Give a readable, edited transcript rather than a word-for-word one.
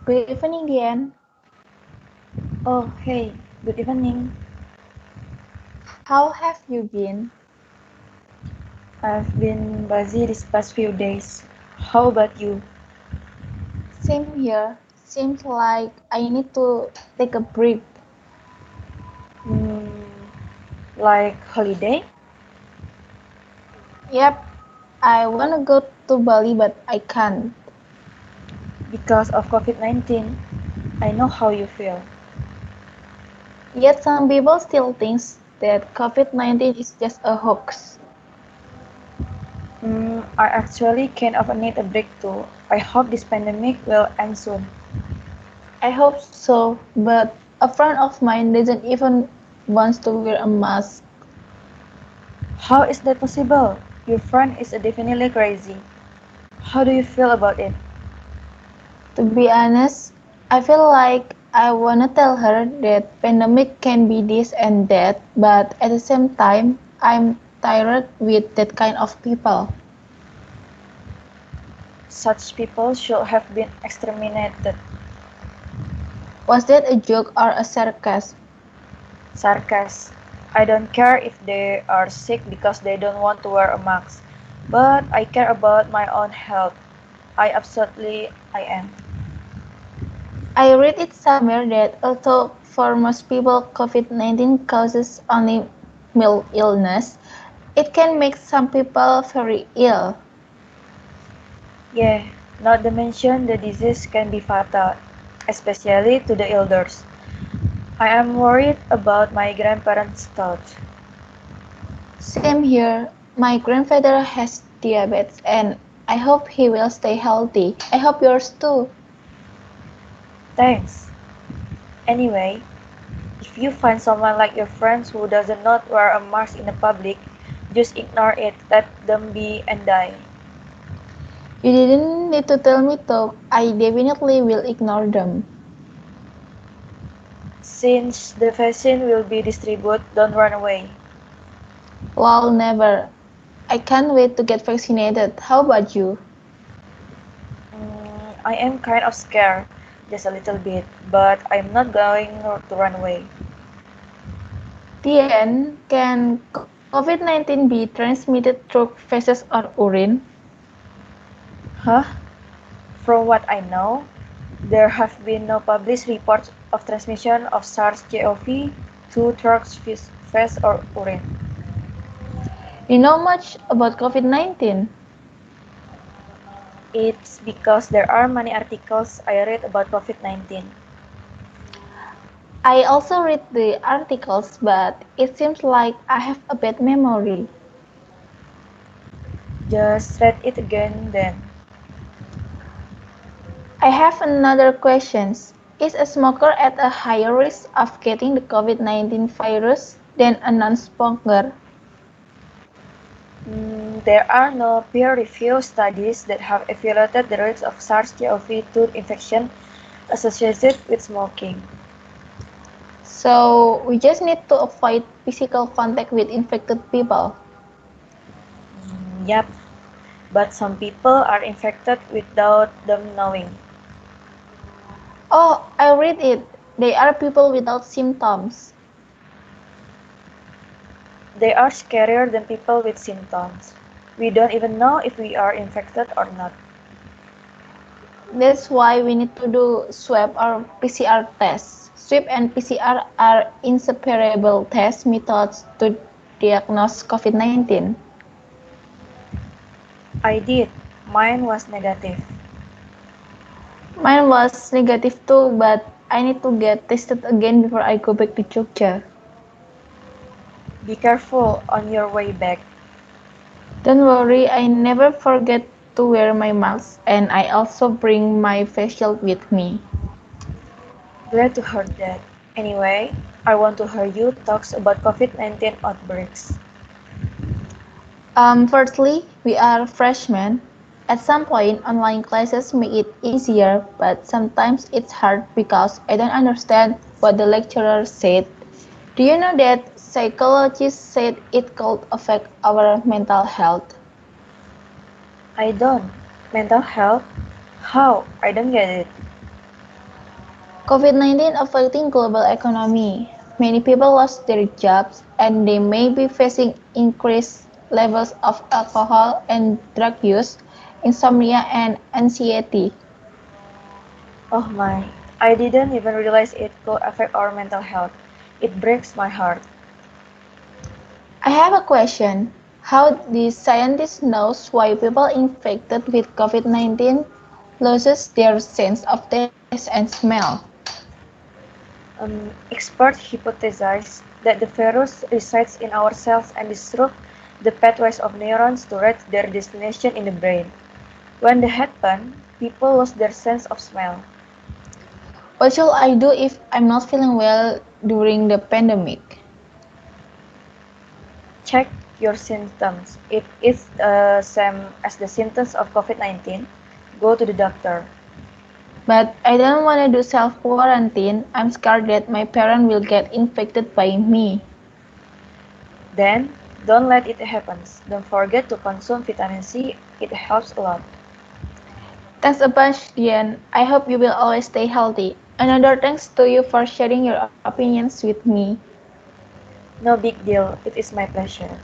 Good evening, Diane. Oh, hey, good evening. How have you been? I've been busy these past few days. How about you? Same here. Seems like I need to take a break. Hmm, like holiday? Yep, I wanna go to Bali, but I can't. Because of COVID-19. I know how you feel. Yet some people still think that COVID-19 is just a hoax. I actually kind of need a break too. I hope this pandemic will end soon. I hope so, but a friend of mine doesn't even want to wear a mask. How is that possible? Your friend is definitely crazy. How do you feel about it? To be honest, I feel like I wanna tell her that pandemic can be this and that, but at the same time, I'm tired with that kind of people. Such people should have been exterminated. Was that a joke or a sarcasm? Sarcasm. I don't care if they are sick because they don't want to wear a mask. But I care about my own health. I am. I read it somewhere that although for most people COVID-19 causes only mild illness, it can make some people very ill. Yeah, not to mention the disease can be fatal, especially to the elders. I am worried about my grandparents' health. Same here. My grandfather has diabetes and I hope he will stay healthy. I hope yours too. Thanks. Anyway, if you find someone like your friends who does not wear a mask in the public, just ignore it, let them be and die. You didn't need to tell me to. I definitely will ignore them. Since the vaccine will be distributed, don't run away. Lol, never. I can't wait to get vaccinated. How about you? I am kind of scared, just a little bit, but I'm not going to run away. Diane, can COVID-19 be transmitted through feces or urine? Huh? From what I know, there have been no published reports of transmission of SARS-CoV to through face or urine. You know much about COVID-19? It's because there are many articles I read about COVID-19. I also read the articles, but it seems like I have a bad memory. Just read it again then. I have another question. Is a smoker at a higher risk of getting the COVID-19 virus than a non-smoker? There are no peer-reviewed studies that have evaluated the risk of SARS-CoV-2 infection associated with smoking. So we just need to avoid physical contact with infected people. Yep, but some people are infected without them knowing. Oh, I read it. They are people without symptoms. They are scarier than people with symptoms. We don't even know if we are infected or not. That's why we need to do swab or PCR tests. Swab and PCR are inseparable test methods to diagnose COVID-19. I did. Mine was negative. Mine was negative too, but I need to get tested again before I go back to Jogja. Be careful on your way back. Don't worry, I never forget to wear my mask and I also bring my face shield with me. Glad to hear that. Anyway, I want to hear you talk about COVID-19 outbreaks. Firstly, we are freshmen. At some point, online classes make it easier, but sometimes it's hard because I don't understand what the lecturer said. Do you know that psychologists said it could affect our mental health? I don't. Mental health? How? I don't get it. COVID-19 affecting global economy. Many people lost their jobs and they may be facing increased levels of alcohol and drug use, insomnia and anxiety. Oh my, I didn't even realize it could affect our mental health. It breaks my heart. I have a question. How do scientists know why people infected with COVID-19 loses their sense of taste and smell? Experts hypothesize that the virus resides in our cells and disrupts the pathways of neurons to reach their destination in the brain. When that happens, people lose their sense of smell. What should I do if I'm not feeling well during the pandemic? Check your symptoms. If it's same as the symptoms of COVID-19, go to the doctor. But I don't want to do self-quarantine. I'm scared that my parent will get infected by me. Then, don't let it happen. Don't forget to consume vitamin C. It helps a lot. Thanks a bunch, Dian. I hope you will always stay healthy. Another thanks to you for sharing your opinions with me. No big deal. It is my pleasure.